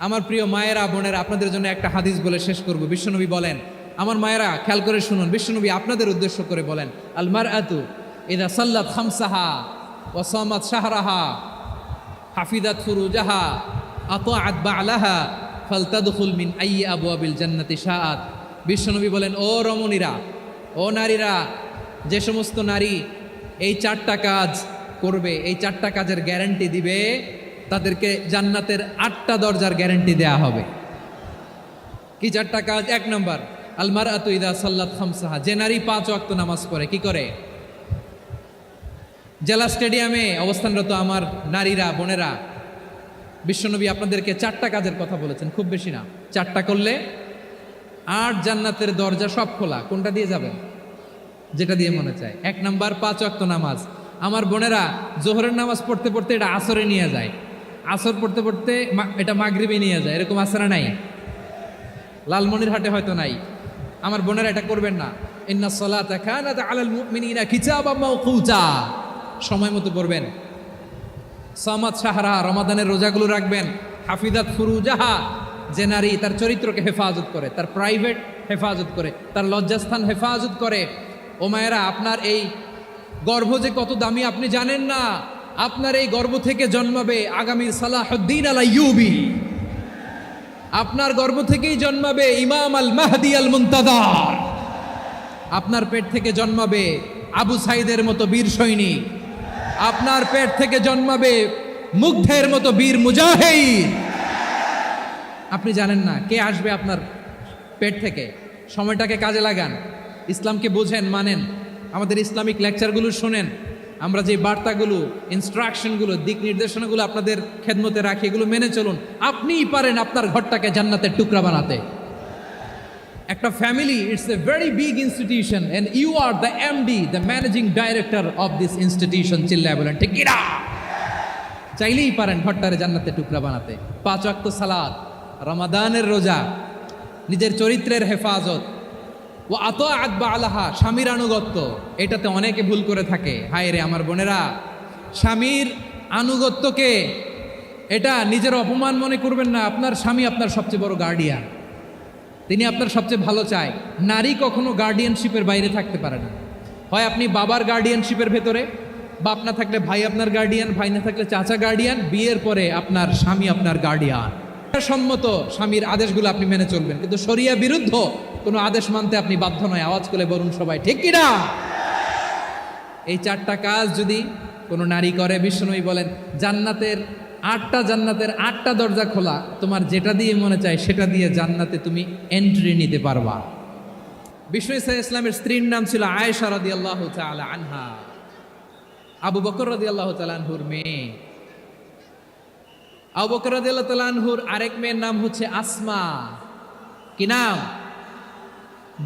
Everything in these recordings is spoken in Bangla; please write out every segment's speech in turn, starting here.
আমার প্রিয় মায়েরা বোনেরা, আপনাদের জন্য একটা হাদিস বলে শেষ করব। বিশ্বনবী বলেন, আমার মায়েরা খেয়াল করে শুনুন, বিশ্বনবী আপনাদের উদ্দেশ্য করে বলেন, আল মারআতু ইযা সাল্লাত খামসাহা ওয়া সামাত শাহরাহা হাফিজাত ফুরুজাহা আতাআত বা'লাহা ফালতাদখুল মিন আইয়ি আবওয়াবিল জান্নাতি শাআত। বিশ্বনবী বলেন, ও রমণীরা, ও নারীরা, যে সমস্ত নারী এই চারটা কাজ করবে, এই চারটা কাজের গ্যারান্টি দিবে, তাদেরকে জান্নাতের 8টা দরজার গ্যারান্টি দেয়া হবে। কি চারটা কাজ? 1 নম্বর, আল মারআতু ইযা সাল্লাত খামসাহা, যে নারী 5 ওয়াক্ত নামাজ পড়ে। কি করে? জেলা স্টেডিয়ামে অবস্থানরত আমার নারীরা বোনেরা, বিশ্বনবী আপনাদেরকে 4টা কাজের কথা বলেছেন, খুব বেশি না। 4টা করলে 8 জান্নাতের দরজা সব খোলা। কোনটা দিয়ে যাবেন? যেটা দিয়ে মনে চায়। 1 নম্বর 5 ওয়াক্ত নামাজ। আমার বোনেরা জোহরের নামাজ পড়তে পড়তে এটা আসরে নিয়ে যায়, আসর পড়তে পড়তে এটা মাগরিবে নিয়ে যায়। এরকম আসরা নাই? লালমনিরহাটে হয়তো নাই। আমার বোনেরা এটা করবেন না। ইন্নাস সালাতা কানাত আলাল মুমিনিনা কিতাবাম মাওকুতা, সময় মতো পড়বেন। সামাত শাহরা, রমাদানের রোজাগুলো রাখবেন। হাফিজাত ফুরুজাহা, যে নারী তার চরিত্রকে হেফাজত করে, তার প্রাইভেট হেফাজত করে, তার লজ্জাস্থান হেফাজত করে। ও মায়েরা, আপনার এই গর্ভ যে কত দামি আপনি জানেন না। আপনার এই গর্ভ থেকে জন্মাবে আগামী সালাহুদ্দিন আল আইয়ুবী। আপনার গর্ভ থেকেই জন্মাবে ইমাম আল মাহদি আল মুনতাজার। আপনার পেট থেকে জন্মাবে আবু সাইদের মতো বীর সৈনিক। আপনার পেট থেকে জন্মাবে মুগ্ধের মতো বীর মুজাহিদ। আপনি জানেন না কে আসবে আপনার পেট থেকে। সময়টাকে কাজে লাগান, ইসলামকে বোঝেন, মানেন, আমাদের ইসলামিক লেকচারগুলো শোনেন। আমরা যে বার্তাগুলো, ইনস্ট্রাকশনগুলো, দিক নির্দেশনাগুলো আপনাদের খেদমতে রাখি, এগুলো মেনে চলুন। আপনিই পারেন আপনার ঘরটাকে জান্নাতের টুকরা বানাতে। একটা family, it's a very big institution and you are the MD, the managing director of this institution. চিল্লায় বলেন ঠিক কিনা? চাইলেই পারেন ঘরটারে জান্নাতের টুকরা বানাতে। 5 ওয়াক্ত সালাত, রমাদানের রোজা, নিজের চরিত্রের হেফাজত, ও আতাআত বা'লাহা, স্বামীর আনুগত্য। এটাতে অনেকে ভুল করে থাকে। হায় রে আমার বোনেরা, স্বামীর আনুগত্যকে এটা নিজের অপমান মনে করবেন না। আপনার স্বামী আপনার সবচেয়ে বড় গার্ডিয়ান, তিনি আপনার সবচেয়ে ভালো চায়। নারী কখনো গার্ডিয়ানশিপের বাইরে থাকতে পারে না। হয় আপনি বাবার গার্ডিয়ানশিপের ভেতরে, বাপ না থাকলে ভাই আপনার গার্ডিয়ান, ভাই না থাকলে চাচা গার্ডিয়ান, বিয়ের পরে আপনার স্বামী আপনার গার্ডিয়ান। সম্মত স্বামীর আদেশগুলো আপনি মেনে চলবেন, কিন্তু শরিয়া বিরুদ্ধ কোনো আদেশ মানতে আপনি বাধ্য নয়। আওয়াজ করে বলুন সবাই ঠিক কিনা? এই 4টা কাজ যদি কোনো নারী করে, বিশ্বনবী বলেন জান্নাতের 8টা দরজা খোলা। তোমার যেটা দিয়ে মনে চায় সেটা দিয়ে জান্নাতে তুমি এন্ট্রি নিতে পারবা। বিষ্ণু ইসলামের স্ত্রীর নাম ছিল আয়েশা রাদিয়াল্লাহু তাআলা আনহা, আবু বকর রাদিয়াল্লাহু তাআলা আনহুর মেয়ে। আবু বকর রাদিয়াল্লাহু তাআলা আনহুর আরেক মেয়ের নাম হচ্ছে আসমা। কি নাম?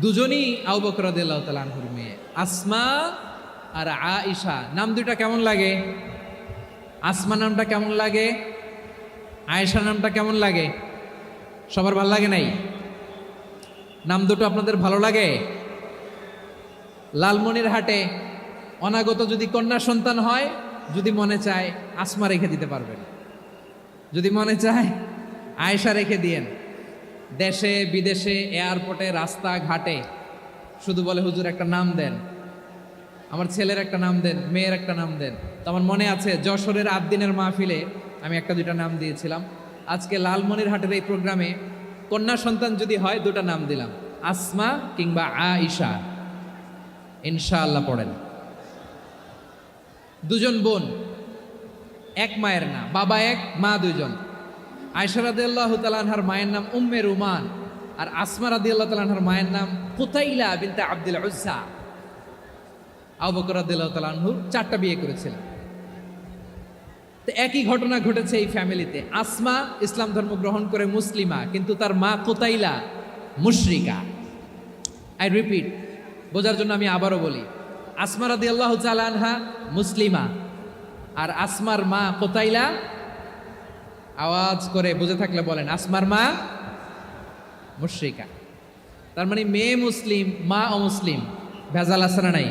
দুজনই আবু বকর রাদিয়াল্লাহু তাআলা আনহুর মেয়ে, আসমা আর আয়েশা। নাম দুইটা কেমন লাগে? আসমা নামটা কেমন লাগে? আয়েশা নামটা কেমন লাগে? সবার ভালো লাগে নাই? নাম দুটো আপনাদের ভালো লাগে? লালমনিরহাটে অনাগত যদি কন্যা সন্তান হয়, যদি মনে চায় আসমা রেখে দিতে পারবেন, যদি মনে চায় আয়েশা রেখে দিয়েন। দেশে বিদেশে এয়ারপোর্টে রাস্তাঘাটে শুধু বলে হুজুর একটা নাম দেন, আমার ছেলের একটা নাম দেন, মেয়ের একটা নাম দেন। তো আমার মনে আছে যশোরের 8 দিনের মাহফিলে আমি 1-2টা নাম দিয়েছিলাম। আজকে লালমনিরহাটের এই প্রোগ্রামে কন্যা সন্তান যদি হয় 2টা নাম দিলাম, আসমা কিংবা আয়েশা। ইনশাআল্লাহ পড়েন। দুজন বোন, এক মায়ের না, বাবা এক মা 2জন। আয়েশা রাদিয়াল্লাহু তাআলা আনহার মায়ের নাম উম্মে রুমান, আর আসমা রাদিয়াল্লাহু তাআলা আনহার মায়ের নাম কুতাইলা বিনতে আব্দুল উজ্জা। আবু বকর রাদিয়াল্লাহু তাআলা আনহু 4টা বিয়ে করেছিলেন। তো একই ঘটনা ঘটেছে এই ফ্যামিলিতে। আসমা ইসলাম ধর্ম গ্রহণ করে মুসলিমা, কিন্তু তার মা কুতাইলা মুশরিকা। আই রিপিট, বোঝার জন্য আমি আবারও বলি, আসমা রাদিয়াল্লাহু তাআলা আনহা মুসলিমা, আর আসমার মা কুতাইলা। আওয়াজ করে বুঝে থাকলে বলেন, আসমার মা মুশরিকা। তার মানে মেয়ে মুসলিম, মা অমুসলিম। ভেজাল আছে না নাই?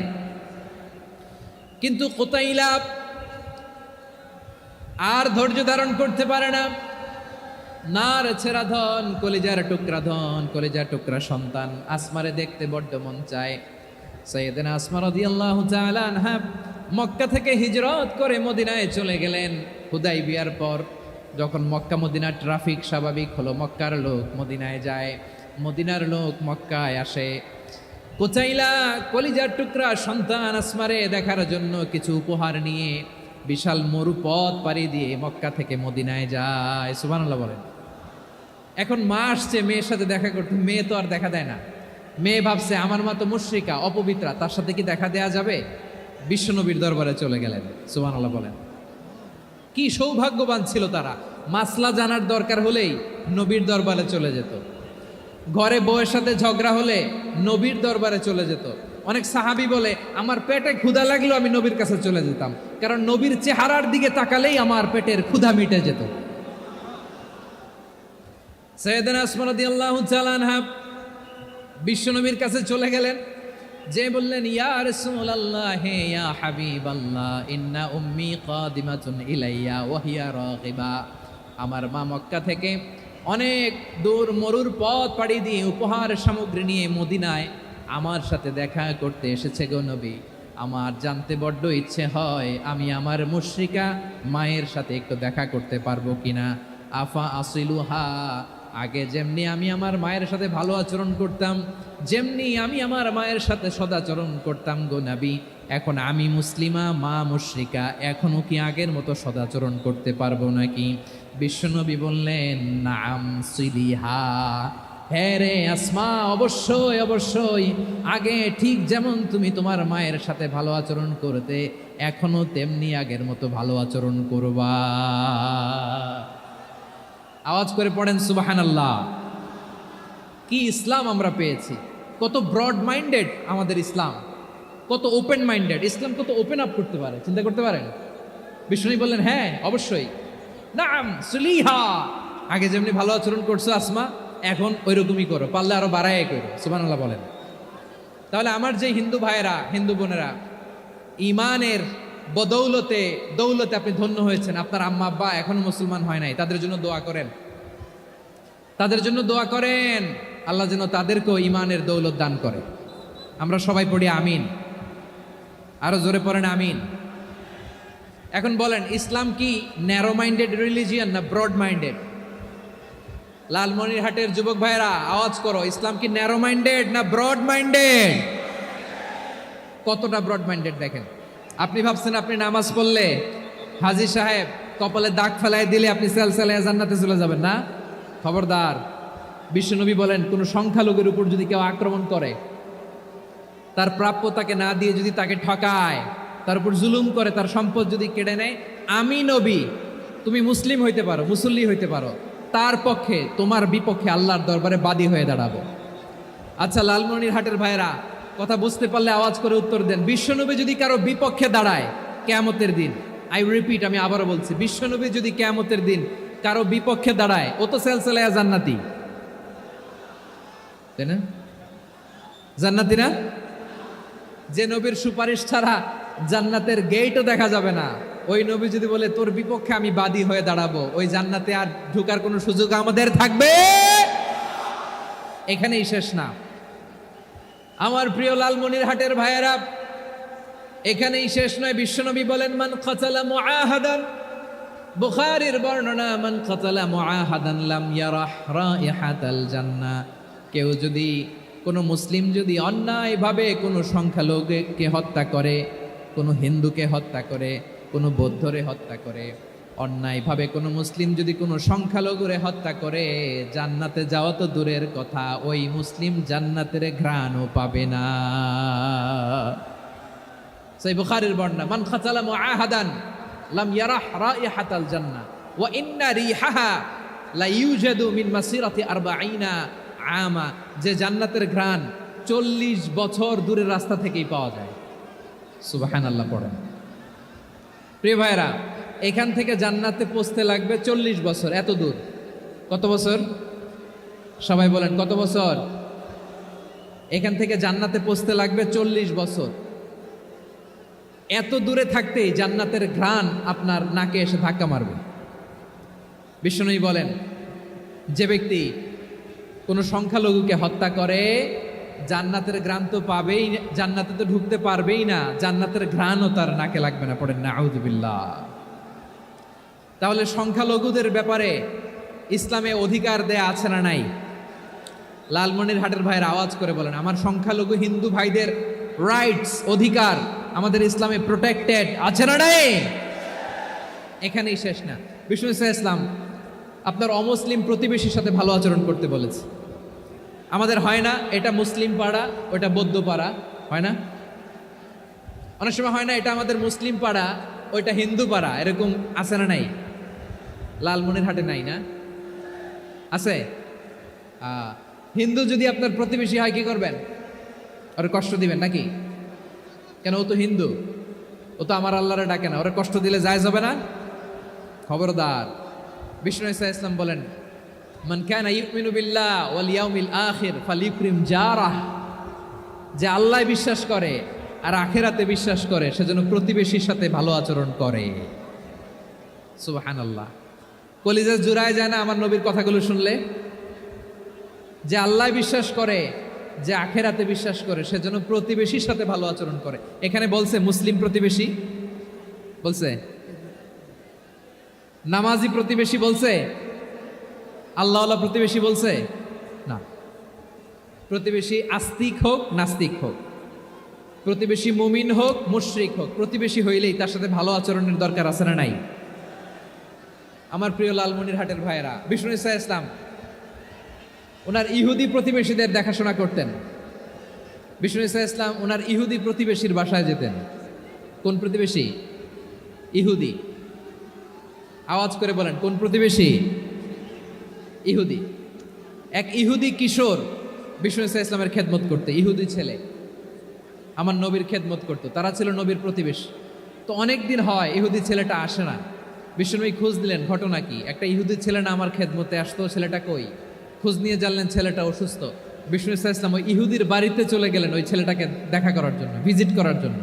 কিন্তু কুতাইলা আর ধৈর্য ধারণ করতে পারে না। নার ছেড়া ধন, কলিজার টুকরা ধন, কলিজার টুকরা সন্তান আসমারে দেখতে বড্ড মন চায়। সাইয়েদনা আসমা রাদিয়াল্লাহু তাআলা আনহা মক্কা থেকে হিজরত করে মদিনায় চলে গেলেন হুদাইবিয়ার পর। যখন মক্কা মদিনার ট্রাফিক স্বাভাবিক হলো, মক্কার লোক মদিনায় যায়, মদিনার লোক মক্কায় আসে। কোচাইলা কলিজার টুকরা সন্তান আসমারে দেখার জন্য কিছু উপহার নিয়ে বিশাল মরুপথ পাড়ি দিয়ে মক্কা থেকে মদিনায় যায়। সুবহানাল্লাহ বলেন। এখন মা আসছে মেয়ের সাথে দেখা করতে, মেয়ে তো আর দেখা দেয় না। মেয়ে ভাবছে আমার মা তো মুশরিকা, অপবিত্রা, তার সাথে কি দেখা দেয়া যাবে? বিশ্বনবীর দরবারে চলে গেলেন। সুবহানাল্লাহ বলেন। কি সৌভাগ্যবান ছিল তারা, মাসলা জানার দরকার হলেই নবীর দরবারে চলে যেত। ঘরে বউয়ের সাথে ঝগড়া হলে নবীর দরবারে চলে যেত। অনেক সাহাবী বলে আমার পেটে ক্ষুধা লাগলেও আমি নবীর কাছে চলে যেতাম, কারণ নবীর চেহারার দিকে তাকালেই আমার পেটের ক্ষুধা মিটে যেত। সাইয়েদনা আসমা রাদিয়াল্লাহু তাআলা আনহা বিশ্বনবীর কাছে চলে গেলেন, যে বললেন ইয়া রাসূলুল্লাহ ইয়া হাবিবাল্লাহ ইন্না উম্মি কাদিমাতুন ইলাইয়া ওয়া হিয়া রাগিবা। আমার মা মক্কা থেকে অনেক দূর মরুর পথ পাড়ি দিয়ে উপহার সামগ্রী নিয়ে মদিনায় আমার সাথে দেখা করতে এসেছে গো নবী। আমার জানতে বড্ড ইচ্ছে হয় আমি আমার মুশরিকা মায়ের সাথে একটু দেখা করতে পারবো কিনা। আফা আসিলুহা, আগে যেমনি আমি আমার মায়ের সাথে ভালো আচরণ করতাম, যেমনি আমি আমার মায়ের সাথে সদাচরণ করতাম গো নবী, এখন আমি মুসলিমা মা মুশরিকা, এখনো কি আগের মতো সদাচরণ করতে পারবো নাকি? বিশ্বনবী বললেন নাম সিলিহা, হ্যাঁ রে আসমা, অবশ্যই অবশ্যই, আগে ঠিক যেমন তুমি তোমার মায়ের সাথে ভালো আচরণ করতে এখনো তেমনি আগের মতো ভালো আচরণ করবা। আওয়াজ করে পড়েন সুবহানাল্লাহ। কি ইসলাম আমরা পেয়েছি! কত ব্রড মাইন্ডেড আমাদের ইসলাম, কত ওপেন মাইন্ডেড ইসলাম, কত ওপেন আপ করতে পারে, চিন্তা করতে পারেন। বিষ্ণু বললেন হ্যাঁ অবশ্যই, নাম সুলিহা, আগে যেমনি ভালো আচরণ করছো আসমা এখন ওই রকমই করো, পারলে আরো বাড়ায় করো। সুবহানাল্লাহ বলেন। তাহলে আমার যে হিন্দু ভাইয়েরা হিন্দু বোনেরা ইমানের বদৌলতে দৌলতে আপনি ধন্য হয়েছেন, আপনার আম্মা আব্বা এখনো মুসলমান হয় নাই, তাদের জন্য দোয়া করেন, তাদের জন্য দোয়া করেন, আল্লাহ যেন তাদেরকেও ইমানের দৌলত দান করে। আমরা সবাই পড়ি আমিন, আরো জোরে পড়েন আমিন। এখন বলেন ইসলাম কি ন্যারো মাইন্ডেড রিলিজিয়ান না ব্রড মাইন্ডেড? লালমনিরহাটের যুবক ভাইয়েরা আওয়াজ করো, ইসলাম কি ন্যারো মাইন্ডেড না ব্রড মাইন্ডেড? কতটা ব্রড মাইন্ডেড দেখেন। আপনি ভাবছেন আপনি নামাজ পড়লে হাজী সাহেব কপালে দাগ ফেলায় দিলে আপনি সেলসেলায় জান্নাতে চলে যাবেন না? খবরদার। বিশ্বনবী বলেন কোন সংখ্যালঘুর উপর যদি কেউ আক্রমণ করে, তার প্রাপ্যতাকে না দিয়ে যদি তাকে ঠকায়, তার উপর জুলুম করে, তার সম্পদ যদি কেড়ে নেয়, আমি নবী, তুমি মুসলিম হইতে পারো, মুসল্লি হইতে পারো, তার পক্ষে তোমার বিপক্ষে আল্লাহর দরবারে বাদী হয়ে দাঁড়াবো। আচ্ছা লালমনিরহাটের ভাইরা কথা বুঝতে পারলে আওয়াজ করে উত্তর দেন, বিশ্বনবী যদি কারো বিপক্ষে দাঁড়ায় কিয়ামতের দিন, আই রিপিট, আমি আবারও বলছি, বিশ্বনবী যদি কিয়ামতের দিন কারো বিপক্ষে দাঁড়ায়, ও তো সেলসেলায়া জান্নাতি, তাই না? জান্নাতি না? যে নবীর সুপারিশ ছাড়া জান্নাতের গেটও দেখা যাবে না, ওই নবী যদি বলে তোর বিপক্ষে আমি বাদী হয়ে দাঁড়াবো, ওই জান্নাতে আর ঢোকার কোনো সুযোগ আমাদের থাকবে? এখানেই শেষ না আমার প্রিয় লালমনিরহাটের ভাইয়েরা, এখানেই শেষ নয়। বিশ্বনবী বলেন মান কাতালা মুআহাদান, বুখারীর বর্ণনা, মান কাতালা মুআহাদান লাম ইয়ারাহ রাইহাতাল জান্নাহ। কেউ যদি, কোনো মুসলিম যদি অন্যায়ভাবে কোনো সংখ্যালঘুকে হত্যা করে, কোনো হিন্দুকে হত্যা করে, কোনো বৌদ্ধরে হত্যা করে, অন্যায়ভাবে কোনো মুসলিম যদি কোনো সংখ্যালঘুরে হত্যা করে, জান্নাতে যাওয়া তো দূরের কথা, ওই মুসলিম জান্নাতের ঘ্রাণও পাবে না। সেই বুখারীর বর্ণনা, মান খাতালা মুআহাদান লাম ইয়ারাহ রাইহাতাল জান্নাহ ওয়া ইন্না রিহাহা লা ইউজাদু মিন মাসিরাতি 40 আমা। যে জান্নাতের ঘ্রাণ 40 বছর দূরের রাস্তা থেকেই পাওয়া যায়। সুবহানাল্লাহ পড়েন। প্রিয় ভাইরা, এখান থেকে জান্নাতে পৌঁছতে লাগবে 40 বছর। এত দূর, কত বছর? সবাই বলেন কত বছর? এখান থেকে জান্নাতে পৌঁছতে লাগবে 40 বছর। এত দূরে থাকতেই জান্নাতের ঘ্রাণ আপনার নাকে এসে ধাক্কা মারবে। বিষ্ণুই বলেন যে ব্যক্তি কোনো সংখ্যালঘুকে হত্যা করে জান্নাতের ঘ্রাণ তো পাবেই, জান্নাতে তো ঢুকতে পারবেই না, জান্নাতের ঘ্রাণও তার নাকে লাগবে না। পড়েন না আউযুবিল্লাহ। তাহলে সংখ্যালঘুদের ব্যাপারে ইসলামে অধিকার দেয়া আছে না নাই? লালমনিরহাটের ভাইয়ের আওয়াজ করে বলেন, আমার সংখ্যালঘু হিন্দু ভাইদের রাইটস, অধিকার আমাদের ইসলামে প্রোটেক্টেড আছে না নাই? এখানেই শেষ না। বিষ্ণু ইসলাম আপনার অমুসলিম প্রতিবেশীর সাথে ভালো আচরণ করতে বলেছে। আমাদের হয় না এটা মুসলিম পাড়া, ওটা বৌদ্ধ পাড়া, হয় না? অনেক সময় হয় না এটা আমাদের মুসলিম পাড়া, ওইটা হিন্দু পাড়া, এরকম আছে না নাই? লালমনিরহাটে নাই না? আছে? হিন্দু যদি আপনার প্রতিবেশী হয় কি করবেন? ওরে কষ্ট দিবেন নাকি? কেন, ও তো হিন্দু, ও তো আমার আল্লাহরে ডাকে না, ওরে কষ্ট দিলে জায়েজ হবে না? খবরদার। বিষ্ণু ইসলাম বলেন, মান কানা ইউমিনু বিল্লাহ ওয়াল ইয়াউমিল আখির ফালিউকরিম জারাহ, যে আল্লাহ বিশ্বাস করে আর আখিরাতে বিশ্বাস করে সেজন্য প্রতিবেশীর সাথে ভালো আচরণ করে। সুবহানাল্লাহ। কলিজা জুড়ায় যায় না আমার নবীর কথাগুলো শুনলে? যে আল্লাহ বিশ্বাস করে, যে আখিরাতে বিশ্বাস করে সেজন্য প্রতিবেশীর সাথে ভালো আচরণ করে। এখানে বলছে মুসলিম প্রতিবেশী, বলছে নামাজি প্রতিবেশী, বলছে আল্লাহওয়ালা প্রতিবেশী, বলছে না। প্রতিবেশী আস্তিক হোক নাস্তিক হোক, প্রতিবেশী মুমিন হোক মুশরিক হোক, প্রতিবেশী হইলেই তার সাথে ভালো আচরণের দরকার আছে না নাই? আমার প্রিয় লালমনিরহাটের ভাইয়েরা, বিষ্ণু ইসলাম ওনার ইহুদি প্রতিবেশীদের দেখাশোনা করতেন। বিষ্ণু ইসলাম ওনার ইহুদি প্রতিবেশীর বাসায় যেতেন। কোন প্রতিবেশী? ইহুদি। আওয়াজ করে বলেন, কোন প্রতিবেশী? ইহুদি। এক ইহুদি কিশোর বিষ্ণু ইসলামের খেদমত করতে, ইহুদি ছেলে আমার নবীর খেদমত করতো, তারা ছিল নবীর প্রতিবেশী। তো অনেক দিন হয় ইহুদি ছেলেটা আসে না। বিষ্ণুনবী খোঁজ দিলেন, ঘটনা কি? একটা ইহুদি ছেলে না আমার খেদমতে আসতো, ছেলেটা কই? খোঁজ নিয়ে জানলেন ছেলেটা অসুস্থ। বিষ্ণু ইসলাম ওই ইহুদির বাড়িতে চলে গেলেন ওই ছেলেটাকে দেখা করার জন্য, ভিজিট করার জন্য।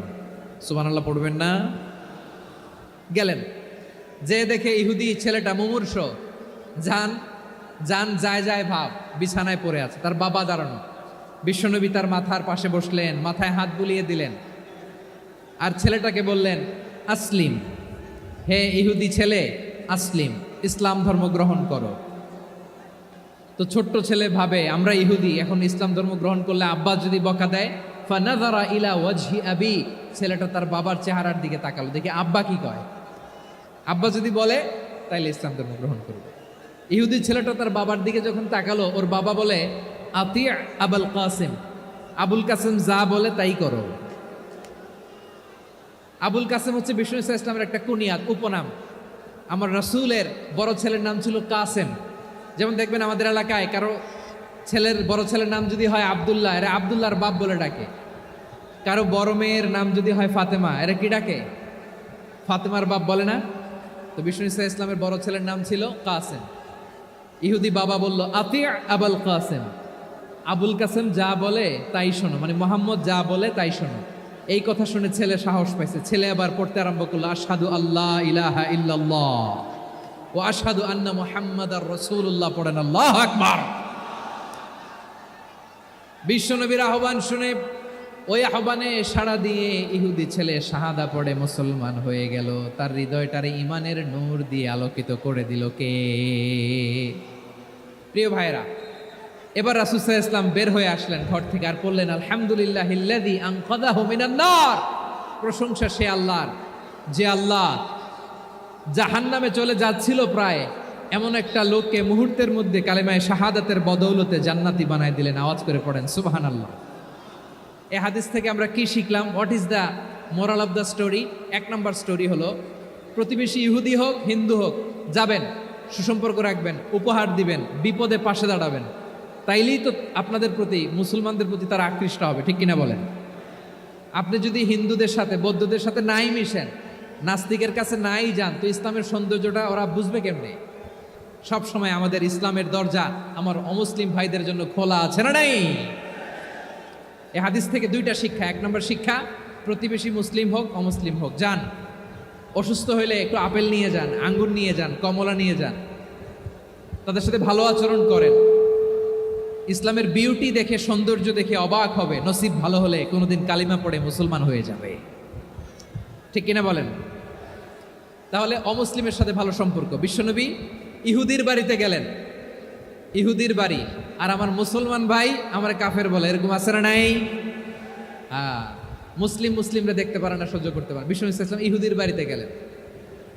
সুবহানাল্লাহ পড়বেন না? গেলেন, যে দেখে ইহুদি ছেলেটা মুমূর্ষ, যান যায় যায় ভাব, বিছানায় পড়ে আছে, তার বাবা দাঁড়ানো। বিশ্বনবী তার মাথার পাশে বসলেন, মাথায় হাত বুলিয়ে দিলেন, আর ছেলেটাকে বললেন, আসলিম, হে ইহুদি ছেলে, আসলিম, ইসলাম ধর্ম গ্রহণ করো। তো ছোট্ট ছেলে ভাবে আমরা ইহুদি, এখন ইসলাম ধর্ম গ্রহণ করলে আব্বা যদি বকা দেয়, ফানাযারা ইলা ওয়াজহি আবি, ছেলেটা তার বাবার চেহারার দিকে তাকালো, দেখে আব্বা কি কয়। আব্বা যদি বলে তাইলে ইসলাম ধর্ম গ্রহণ করবে। ইহুদি ছেলেটা তার বাবার দিকে যখন তাকালো, ওর বাবা বলে, আতি আবুল কাসিম, আবুল কাসিম যা বলে তাই করো। আবুল কাসিম হচ্ছে বিষ্ণু ইসলামের একটা কুনিয়াত, উপনাম। আমার রাসূলের বড় ছেলের নাম ছিল কাসেম। যেমন দেখবেন আমাদের এলাকায় কারো ছেলের বড় ছেলের নাম যদি হয় আব্দুল্লাহ, এরা আব্দুল্লাহর বাপ বলে ডাকে। কারো বড় মেয়ের নাম যদি হয় ফাতেমা, এরা কি ডাকে? ফাতেমার বাপ বলে না? তো বিষ্ণু ইসলামের বড় ছেলের নাম ছিল কাসেম। ইহুদি বাবা বলল, আতি আবুল কাসেম, আবুল কাসেম যা বলে তাই শোনো, মানে মোহাম্মদ যা বলে তাই শোনো। এই কথা শুনে ছেলে সাহস পাইছে, ছেলে আবার পড়তে আরম্ভ করলো, আশহাদু আল্লাহ ইলাহা ইল্লাল্লাহ ও আশহাদু আন্না মুহাম্মাদার রাসূলুল্লাহ। পড়েন আল্লাহু আকবার। বিশ্বনবীর আহ্বান শুনে ওই আহ্বানে সাড়া দিয়ে ইহুদি ছেলে শাহাদা পড়ে মুসলমান হয়ে গেল। তার হৃদয়টারে ইমানের নূর দিয়ে আলোকিত করে দিল কে? প্রিয় ভাইরা, এবার রাসূল সাল্লাল্লাহু আলাইহি ওয়াসাল্লাম বের হয়ে আসলেন ঘর থেকে, আর বললেন, আলহামদুলিল্লাহিল্লাযী আনকাযাহু মিনান নার, প্রশংসা সে আল্লাহর, যে আল্লাহ জাহান্নামে চলে যাচ্ছিল প্রায় এমন একটা লোককে মুহূর্তের মধ্যে কালেমায়ে শাহাদাতের বদৌলতে জান্নাতি বানায় দিলেন। আওয়াজ করে পড়েন সুবহানাল্লাহ। এই হাদিস থেকে আমরা কি শিখলাম? What is the moral of the story? এক নম্বর স্টোরি হলো, প্রতিবেশী ইহুদি হোক হিন্দু হোক, যাবেন, সুসম্পর্ক রাখবেন, উপহার দিবেন, বিপদে পাশে দাঁড়াবেন, তাইলেই তো আপনাদের প্রতি, মুসলমানদের প্রতি তারা আকৃষ্ট হবে, ঠিক কিনা বলেন? আপনি যদি হিন্দুদের সাথে বৌদ্ধদের সাথে নাই মিশেন, নাস্তিকের কাছে নাই যান, তো ইসলামের সৌন্দর্যটা ওরা বুঝবে কেমনে? সব সময় আমাদের ইসলামের দরজা আমার অমুসলিম ভাইদের জন্য খোলা আছে না নাই? এই হাদিস থেকে দুইটা শিক্ষা। এক নম্বর শিক্ষা, প্রতিবেশী মুসলিম হোক অমুসলিম হোক, যান, অসুস্থ হইলে একটু আপেল নিয়ে যান, আঙ্গুর নিয়ে যান, কমলা নিয়ে যান। তাদের সাথে ভালো আচরণ করেন। ইসলামের বিউটি দেখে, সৌন্দর্য দেখে অবাক হবে, নসিব ভালো হলে কোনোদিন কালিমা পড়ে মুসলমান হয়ে যাবে। ঠিক কিনা বলেন? তাহলে অমুসলিমের সাথে ভালো সম্পর্ক। বিশ্বনবী ইহুদির বাড়িতে গেলেন, ইহুদির বাড়ি, আর আমার মুসলমান ভাই আমার কাফের বলে, এরকম আছে না নাই? মুসলিমরা দেখতে পারে না, সহ্য করতে পারে। বিশ্বনবী সাল্লাল্লাহু আলাইহি ওয়াসাল্লাম ইহুদির বাড়িতে গেলেন,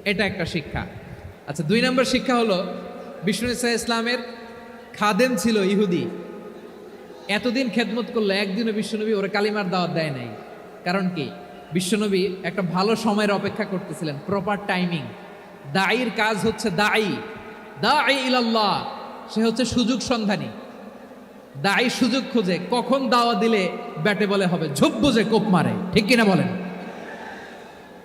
এটা একটা শিক্ষা। আচ্ছা, 2 নম্বর শিক্ষা হলো, বিশ্বনবী সাল্লাল্লাহু আলাইহি ওয়াসাল্লামের খাদেম ছিল ইহুদি, এতদিন খেদমত করলো, একদিনও বিশ্বনবী ওরা কালিমার দাওয়াত দেয় নাই। কারণ কি? বিশ্বনবী একটা ভালো সময়ের অপেক্ষা করতেছিলেন, প্রপার টাইমিং। দাঈর কাজ হচ্ছে দাঈ ইলাল্লাহ, সে হচ্ছে সুযোগ সন্ধানী। দাঈ সুযোগ খোঁজে, কখন দাওয়া দিলে ব্যাটে বলে হবে, ঝোপ বুঝে কোপ মারে। ঠিক কিনা বলেন?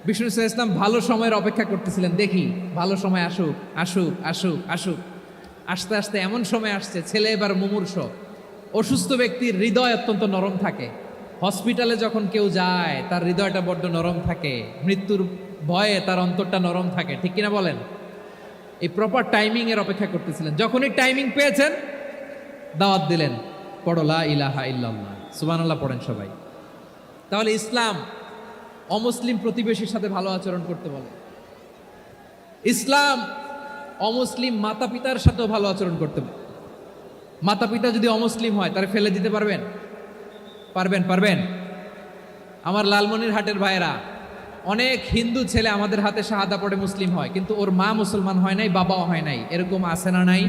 বিষ্ণু সাল্লাল্লাহু আলাইহি ওয়াসাল্লাম ভালো সময়ের অপেক্ষা করতেছিলেন, দেখি ভালো সময় আসুক আসুক আসুক আসুক। আস্তে আস্তে এমন সময় আসছে, ছেলে এবার মুমূর্ষ, অসুস্থ ব্যক্তির হৃদয় অত্যন্ত নরম থাকে। হসপিটালে যখন কেউ যায় তার হৃদয়টা বড্ড নরম থাকে, মৃত্যুর ভয়ে তার অন্তরটা নরম থাকে। ঠিক কিনা বলেন? এই প্রপার টাইমিং এর অপেক্ষা করতেছিলেন। যখনই টাইমিং পেয়েছেন, দাওয়াত দিলেন, পড়ো লা ইলাহা ইল্লাল্লাহ, সুবহানাল্লাহ পড়েন সবাই। তাহলে ইসলাম অমুসলিম প্রতিবেশীর সাথে ভালো আচরণ করতে বলে। ইসলাম অমুসলিম মাতা পিতার সাথেও ভালো আচরণ করতে বলে। মাতা পিতা যদি অমুসলিম হয়, তারা ফেলে দিতে পারবেন? পারবেন? আমার লালমনিরহাটের ভাইয়েরা, অনেক হিন্দু ছেলে আমাদের হাতে শাহাদা পড়ে মুসলিম হয়, কিন্তু ওর মা মুসলমান হয় নাই, বাবাও হয় নাই। এরকম আছে না নাই?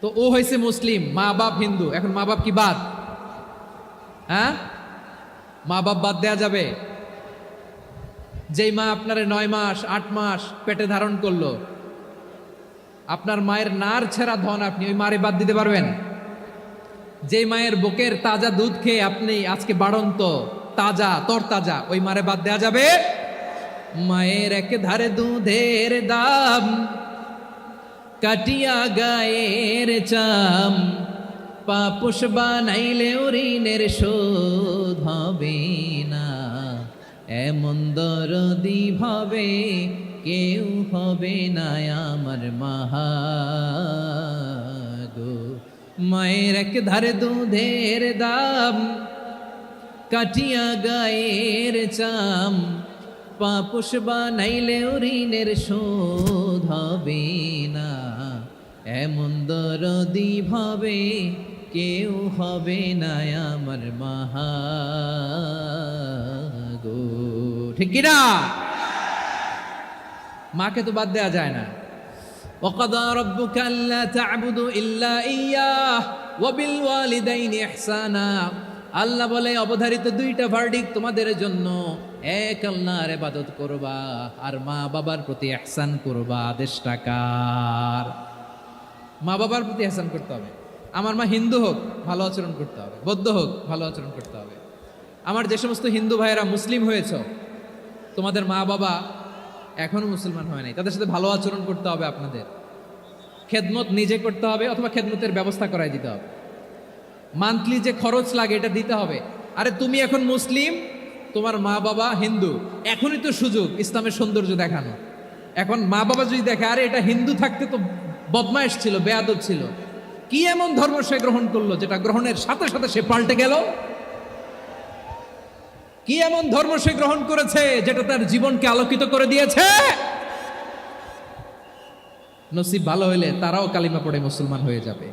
তো ও হয়েছে মুসলিম, মা বাপ হিন্দু, এখন মা বাপ কি বাদ? হ্যাঁ, মা বাপ বাদ দেয়া যাবে? যেই মা আপনারে 9 মাস 8 মাস পেটে ধারণ করলো, আপনার মায়ের নার ছেঁড়া ধন, আপনি ওই মারে বাদ দিতে পারবেন? যেই মায়ের বুকের তাজা দুধ খেয়ে আপনি আজকে বাড়ন্ত তাজা তরতাজা, ওই মারে বাদ দেয়া যাবে? মায়ের এক ধারে দুধের দাম, কাটিয়া গায়ের চাম, পাপুষ বানাইলে ঋণের শোধ হবে না, এমন দরদি ভাবে কেউ হবে না আমার মাহাগো। মায়ের এক ধারে দুধের দাম, কাটিয়া গায়ের চাম, পাপুষ বানাইলে ঋণের শোধ হবে না, এমন দরদি ভাবে কেউ হবে না আমার মাহাগো। ঠিক কিনা? মাকে তো বাদ দেওয়া যায় না। وَقَضَى رَبُّكَ أَلَّا تَعْبُدُوا إِلَّا إِيَّاهُ وَبِالْوَالِدَيْنِ إِحْسَانًا। আল্লাহ বলে, অবধারিত 2টা ভার্ডিক তোমাদের জন্য, এক আল্লাহর ইবাদত করবা আর মা বাবার প্রতি ইহসান করবা। আদেশটা কার? মা বাবার প্রতি ইহসান করতে হবে। আমার মা হিন্দু হোক, ভালো আচরণ করতে হবে, বৌদ্ধ হোক, ভালো আচরণ করতে হবে। আমার যে সমস্ত হিন্দু ভাইয়েরা মুসলিম হয়েছে, তোমাদের মা বাবা এখনো মুসলমান হয় নাই, তাদের সাথে ভালো আচরণ করতে হবে। আপনাদের খেদমত নিজে করতে হবে, অথবা খেদমতের ব্যবস্থা করাই দিতে হবে। মান্থলি যে খরচ লাগে এটা দিতে হবে। আরে তুমি এখন মুসলিম, তোমার মা বাবা হিন্দু, এখনই তো সুযোগ ইসলামের সৌন্দর্য দেখানো। এখন মা বাবা যদি দেখে, আরে এটা হিন্দু থাকতে তো বদমাইশ ছিল, বেয়াদব ছিল, কি এমন ধর্ম সে গ্রহণ করলো যেটা গ্রহণের সাথে সাথে সে পাল্টে গেল? কি এমন ধর্ম সে গ্রহণ করেছে যেটা তার জীবনকে আলোকিত করে দিয়েছে? নসিব ভালো হইলে তারাও কালিমা পড়ে মুসলমান হয়ে যাবে।